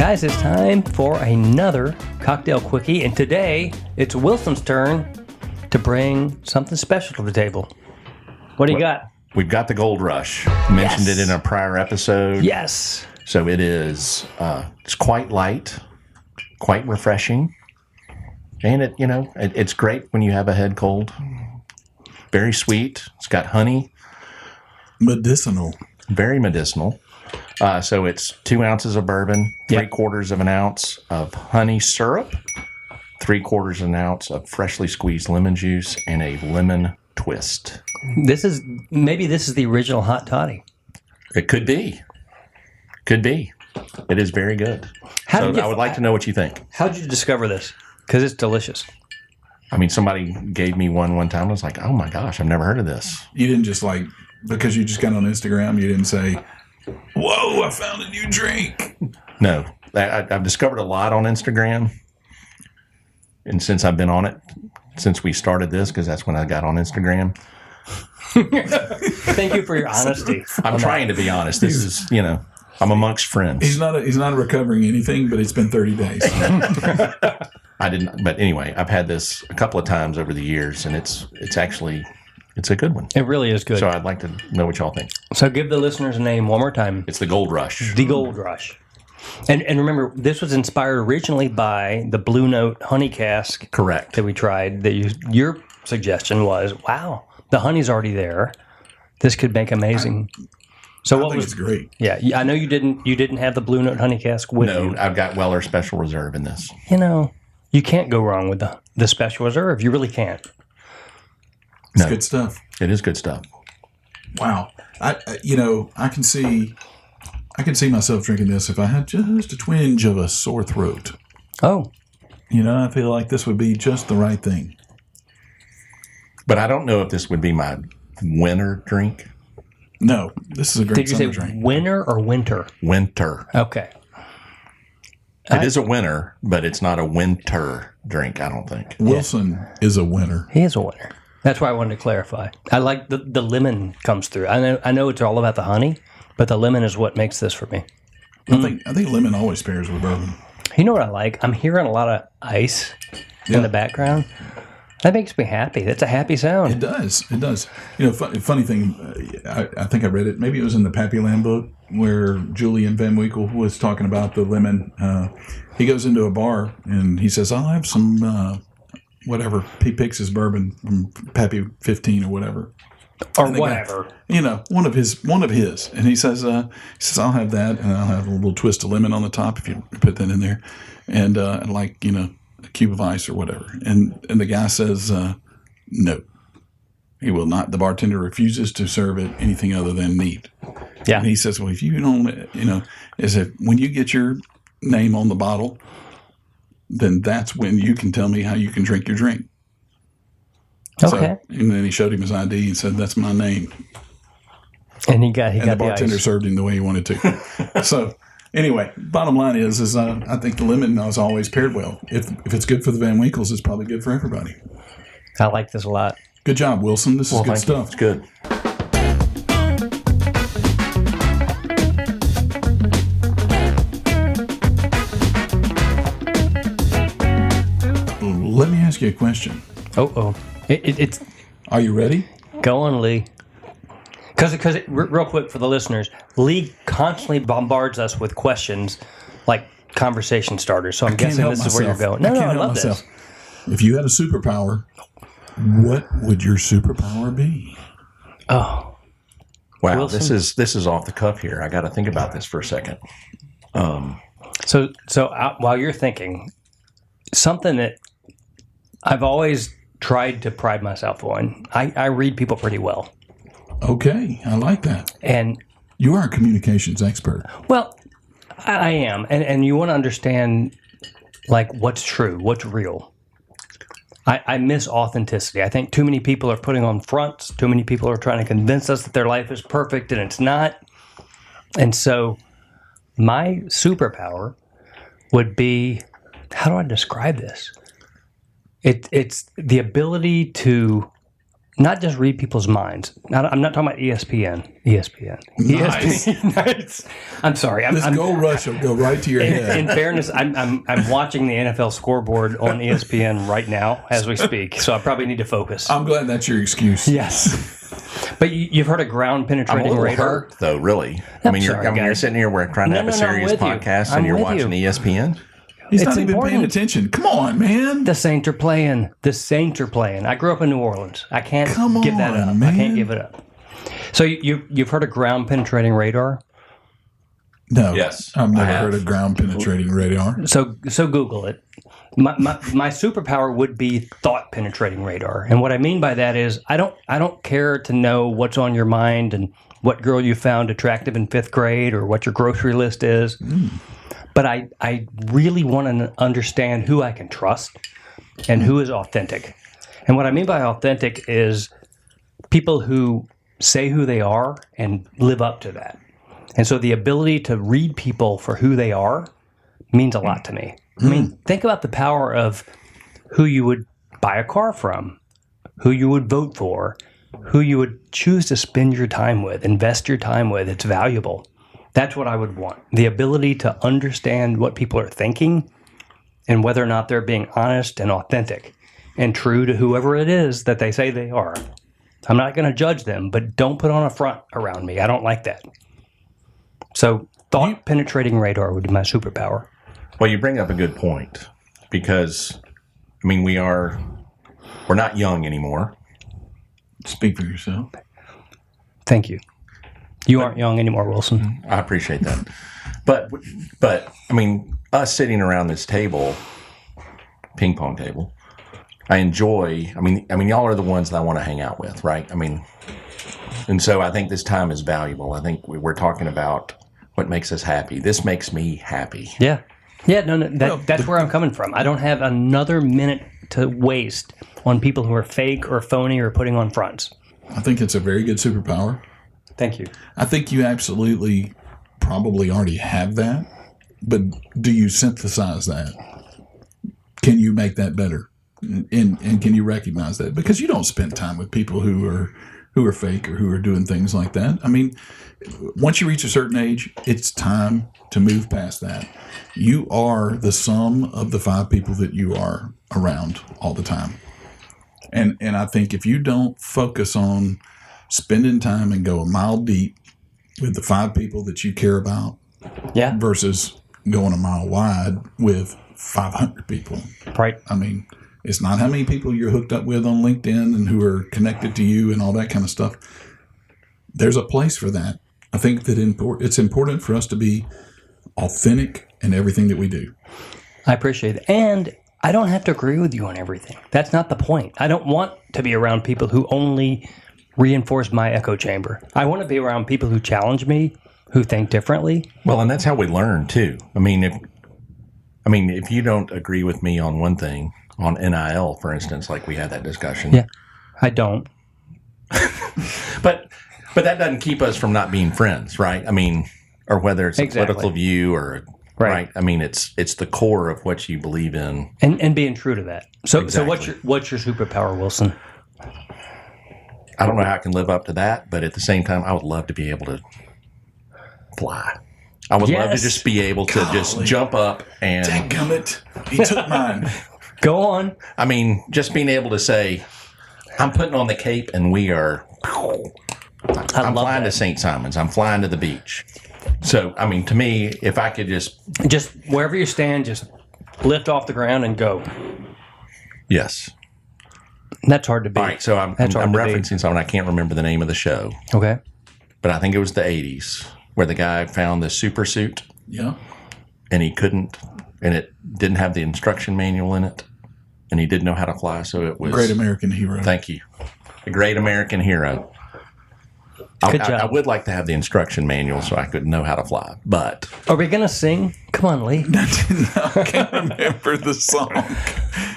Guys, it's time for another Cocktail Quickie, and today it's Wilson's turn to bring something special to the table. What do you got? We've got the Gold Rush. Mentioned it in a prior episode. Yes. So it is, it's quite light, quite refreshing, and it's great when you have a head cold. Very sweet. It's got honey. Medicinal. Very medicinal. So it's 2 ounces of bourbon, 3/4 of an ounce of honey syrup, 3/4 of an ounce of freshly squeezed lemon juice, and a lemon twist. This is the original hot toddy. It could be. Could be. It is very good. I would like to know what you think. How did you discover this? Because it's delicious. I mean, somebody gave me one time. I was like, oh my gosh, I've never heard of this. You didn't just because you just got on Instagram, you didn't say, whoa, I found a new drink. No. I've discovered a lot on Instagram. And since I've been on it, since we started this, because that's when I got on Instagram. Thank you for your honesty. I'm trying to be honest. This is, I'm amongst friends. He's not recovering anything, but it's been 30 days. I didn't, but anyway, I've had this a couple of times over the years, and it's a good one. It really is good. So I'd like to know what y'all think. So give the listeners a name one more time. It's the Gold Rush. The Gold Rush. And remember, this was inspired originally by the Blue Note honey cask. Correct. That we tried. Your suggestion was, wow, the honey's already there. This could make amazing. I think it's great. Yeah, I know you didn't have the Blue Note honey cask with you. No, I've got Weller Special Reserve in this. You can't go wrong with the Special Reserve. You really can't. It's good stuff. It is good stuff. Wow. I can see myself drinking this if I had just a twinge of a sore throat. Oh. I feel like this would be just the right thing. But I don't know if this would be my winter drink. No, this is a great summer drink. Did you say drink. winter or winter? Winter. Okay. It is a winter, but it's not a winter drink, I don't think. Wilson is a winner. He is a winner. That's why I wanted to clarify. I like the lemon comes through. I know it's all about the honey, but the lemon is what makes this for me. I think lemon always pairs with bourbon. You know what I like? I'm hearing a lot of ice in the background. That makes me happy. That's a happy sound. It does. It does. Funny thing, I think I read it. Maybe it was in the Pappy Lamb book where Julian Van Winkle was talking about the lemon. He goes into a bar and he says, I'll have some whatever. He picks his bourbon from Pappy 15 or whatever. Or whatever. One of his. And he says, I'll have that, and I'll have a little twist of lemon on the top if you put that in there. And a cube of ice or whatever. And the guy says, no, he will not. The bartender refuses to serve it anything other than neat. Yeah. And he says, well, if you don't, is it when you get your name on the bottle, then that's when you can tell me how you can drink your drink. Okay. So, and then he showed him his ID and said, that's my name. And he got the bartender ice. served him the way he wanted to. So anyway, bottom line is I think the lemon is always paired well. If it's good for the Van Winkles, it's probably good for everybody. I like this a lot. Good job, Wilson. This is good stuff. It's good. Let me ask you a question. Oh. It's. Are you ready? Go on, Lee. Because real quick for the listeners, Lee constantly bombards us with questions like conversation starters. So I'm guessing this is where you're going. No, I love this. If you had a superpower, what would your superpower be? Oh, wow! Wilson? This is off the cuff here. I got to think about this for a second. So while you're thinking, something that I've always tried to pride myself on, I read people pretty well. Okay, I like that. And you are a communications expert. Well, I am, and you want to understand like what's true, what's real. I miss authenticity. I think too many people are putting on fronts. Too many people are trying to convince us that their life is perfect, and it's not. And so my superpower would be, how do I describe this? It's the ability to not just read people's minds. I'm not talking about ESPN. ESPN. Nice. Nice. I'm sorry. This gold rush will go right to your head. In fairness, I'm watching the NFL scoreboard on ESPN right now as we speak, so I probably need to focus. I'm glad that's your excuse. Yes. But you've heard of ground I'm a penetrating little radar? hurt, though, really. I mean, sorry, you're guys. sitting here, we're trying to have a I'm serious with you. podcast, I'm and you're with watching you. ESPN? He's It's not even important. paying attention. Come on, man. The Saints are playing. The Saints are playing. I grew up in New Orleans. I can't Come give that on, up. man. I can't give it up. So you've heard of ground penetrating radar? No. Yes, I've never I have. heard of ground penetrating radar. So Google it. My superpower would be thought penetrating radar, and what I mean by that is I don't care to know what's on your mind and what girl you found attractive in 5th grade or what your grocery list is, but I really want to understand who I can trust and who is authentic. And what I mean by authentic is people who say who they are and live up to that. And so the ability to read people for who they are means a lot to me. I mean, think about the power of who you would buy a car from, who you would vote for, who you would choose to spend your time with, invest your time with. It's valuable. That's what I would want. The ability to understand what people are thinking and whether or not they're being honest and authentic and true to whoever it is that they say they are. I'm not going to judge them, but don't put on a front around me. I don't like that. So thought penetrating radar would be my superpower. Well, you bring up a good point because, I mean, we're not young anymore. Speak for yourself. Thank you. You aren't young anymore, Wilson. I appreciate that. But I mean, us sitting around this table, ping pong table, I enjoy. I mean, y'all are the ones that I want to hang out with, right? I mean, and so I think this time is valuable. I think we're talking about what makes us happy. This makes me happy. Yeah. Yeah, no, that's where I'm coming from. I don't have another minute to waste on people who are fake or phony or putting on fronts. I think it's a very good superpower. Thank you. I think you absolutely probably already have that, but do you synthesize that? Can you make that better? And can you recognize that? Because you don't spend time with people who are fake or who are doing things like that. I mean, once you reach a certain age, it's time to move past that. You are the sum of the 5 people that you are around all the time. And I think if you don't focus on spending time and go a mile deep with the 5 people that you care about versus going a mile wide with 500 people. Right. I mean, it's not how many people you're hooked up with on LinkedIn and who are connected to you and all that kind of stuff. There's a place for that. I think that it's important for us to be authentic in everything that we do. I appreciate it. And I don't have to agree with you on everything. That's not the point. I don't want to be around people who only reinforce my echo chamber. I want to be around people who challenge me, who think differently. Well, and that's how we learn too. I mean, if you don't agree with me on one thing, on NIL, for instance, like we had that discussion. Yeah, I don't. But that doesn't keep us from not being friends, right? I mean, or whether it's a Exactly. political view or right. I mean, it's the core of what you believe in, And being true to that. So Exactly. so what's your superpower, Wilson? I don't know how I can live up to that, but at the same time, I would love to be able to fly. I would love to Yes. just be able to just jump up and, Dadgummit. He took mine. Go on. I mean, just being able to say, I'm putting on the cape and we are, I'm love flying that. to St. Simon's. I'm flying to the beach. So, I mean, to me, if I could just, Wherever you stand, just lift off the ground and go. yes. That's hard to beat. All right, so I'm That's hard to beat. referencing something. I can't remember the name of the show, Okay. but I think it was the 80s where the guy found the super suit Yeah. and he couldn't, and it didn't have the instruction manual in it, and he didn't know how to fly. So it was Great American Hero. Thank you, a great American hero. Good I job. would like to have the instruction manual so I could know how to fly, but Are we going to sing? Come on, Lee. I can't remember the song.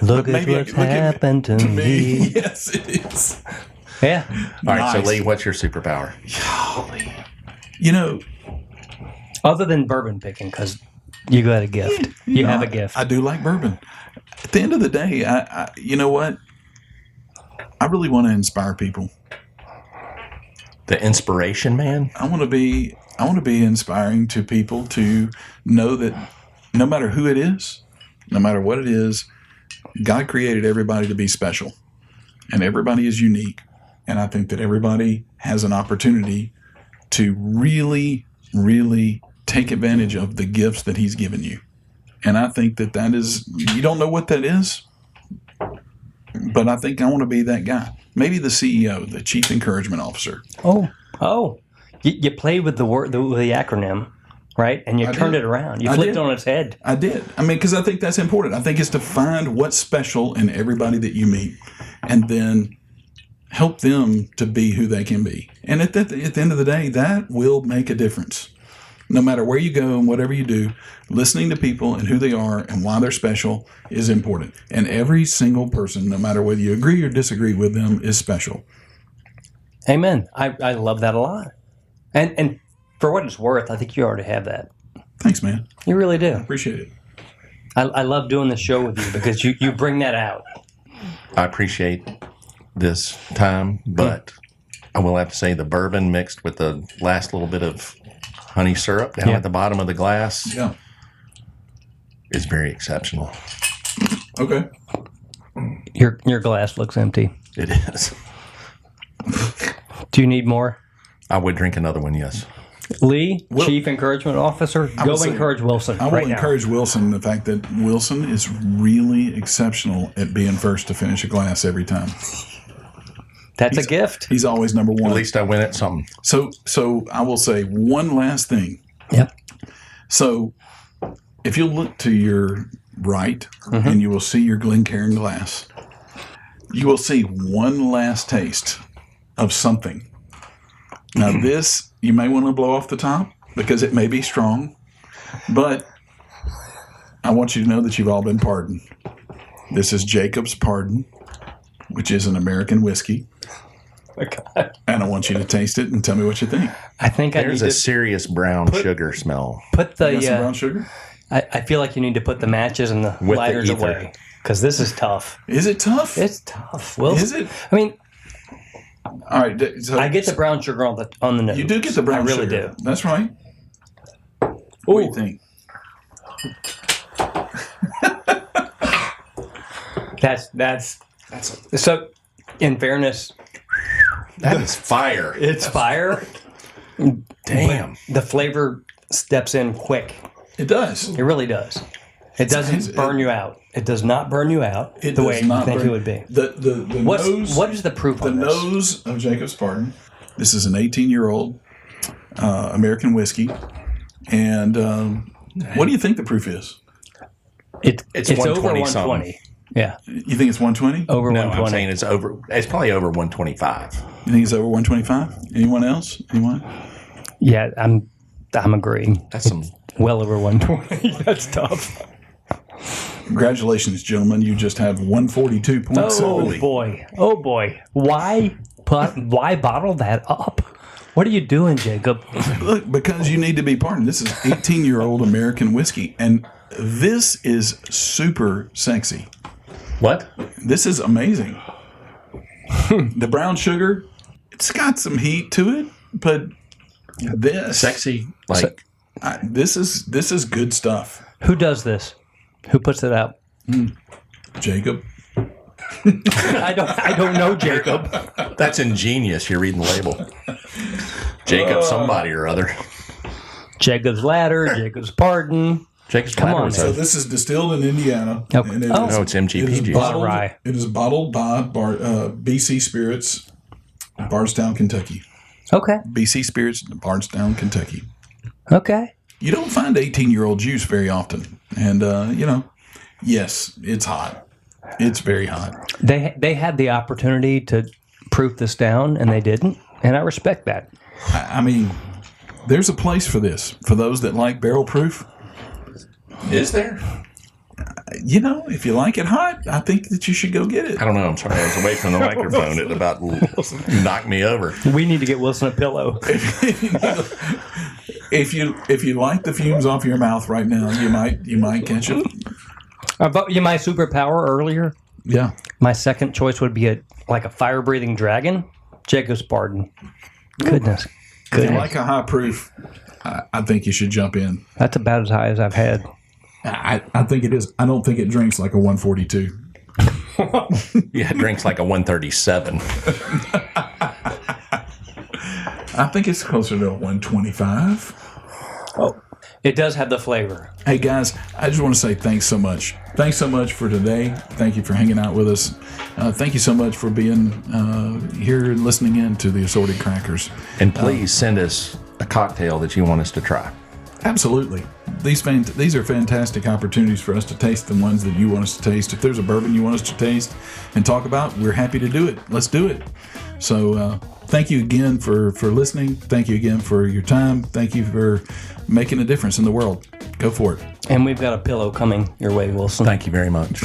Look at maybe what's look at happened to me. Yes, it is. Yeah. all right. So Nice. Lee, what's your superpower? You know, Other than bourbon picking, because you got a gift. You have a gift. I do like bourbon. At the end of the day, I you know what? I really want to inspire people. The inspiration man. I want to be inspiring to people to know that no matter who it is, no matter what it is, God created everybody to be special, and everybody is unique. And I think that everybody has an opportunity to really, really take advantage of the gifts that He's given you. And I think that is, you don't know what that is, but I think I want to be that guy. Maybe the CEO, the Chief Encouragement Officer. Oh. You played with the word, the acronym, right? And you turned it around. You flipped it on its head. I did. I mean, because I think that's important. I think it's to find what's special in everybody that you meet, and then help them to be who they can be. And at the end of the day, that will make a difference. No matter where you go and whatever you do, listening to people and who they are and why they're special is important. And every single person, no matter whether you agree or disagree with them, is special. Amen. I love that a lot. And for what it's worth, I think you already have that. Thanks, man. You really do. Appreciate it. I love doing this show with you because you bring that out. I appreciate this time, but I will have to say the bourbon mixed with the last little bit of honey syrup down at the bottom of the glass is very exceptional. Okay. Your glass looks empty. It is. Do you need more? I would drink another one, yes. Lee, Chief Encouragement Officer, go encourage Wilson. I will encourage Wilson, the fact that Wilson is really exceptional at being first to finish a glass every time. That's a gift. He's always number one. At least I win at something. So I will say one last thing. Yep. So if you look to your right and you will see your Glencairn glass, you will see one last taste of something. Now this, you may want to blow off the top because it may be strong, but I want you to know that you've all been pardoned. This is Jacob's Pardon, which is an American whiskey. Okay. And I want you to taste it and tell me what you think. I think there's a serious brown sugar smell. Put the You got some brown sugar? I feel like you need to put the matches and the lighters away because this is tough. Is it tough? It's tough. Wilson. Is it? I mean, all right. So, I get the brown sugar on the nose. You do get the brown sugar. I really do. That's right. What do you think? That's so. In fairness, that is fire. It's fire. Damn. But the flavor steps in quick. It does. It really does. It doesn't burn you out. It does not burn you out the way you think it would be. The nose. What is the proof on this? The nose of Jacob's Pardon. This is an 18-year-old American whiskey. And what do you think the proof is? It's 120 over 120. something. Yeah. You think it's 120? Over No, 120. I'm saying it's over. It's probably over 125. You think it's over 125? Anyone else? Anyone? Yeah, I'm agreeing. That's some. Well over 120. That's tough. Congratulations, gentlemen. You just have 142.7. Oh boy. Why bottle that up? What are you doing, Jacob? Look, because you need to be pardoned. This is 18-year-old American whiskey, and this is super sexy. What? This is amazing. The brown sugar, it's got some heat to it, but this Sexy. this is good stuff. Who does this? Who puts it out? Jacob. I don't know, Jacob. That's ingenious. You're reading the label. Jacob somebody or other. Jacob's Ladder, Jacob's Pardon. Jacob's Come Ladder on, is So a- this is distilled in Indiana. Okay. And Oh. No, it's MGP it is juice. bottled, Rye. it is bottled by BC Spirits, Bardstown, Kentucky. Okay. BC Spirits, Bardstown, Kentucky. Okay. You don't find 18-year-old juice very often. And, yes, it's hot. It's very hot. They had the opportunity to proof this down, and they didn't, and I respect that. I mean, there's a place for this. For those that like barrel proof, Is there? if you like it hot, I think that you should go get it. I don't know. I'm sorry. I was away from the microphone. It about knocked me over. We need to get Wilson a pillow. If you like the fumes off your mouth right now, you might catch it. About my superpower earlier, Yeah. my second choice would be like a fire-breathing dragon. Jacob's pardon. Goodness. If you like a high proof, I think you should jump in. That's about as high as I've had. I think it is. I don't think it drinks like a 142. Yeah, it drinks like a 137. I think it's closer to a 125. Oh, it does have the flavor. Hey, guys, I just want to say thanks so much. Thanks so much for today. Thank you for hanging out with us. Thank you so much for being here and listening in to the Assorted Crackers. And please send us a cocktail that you want us to try. Absolutely. These are fantastic opportunities for us to taste the ones that you want us to taste. If there's a bourbon you want us to taste and talk about, we're happy to do it. Let's do it. So thank you again for listening. Thank you again for your time. Thank you for making a difference in the world. Go for it. And we've got a pillow coming your way, Wilson. Thank you very much.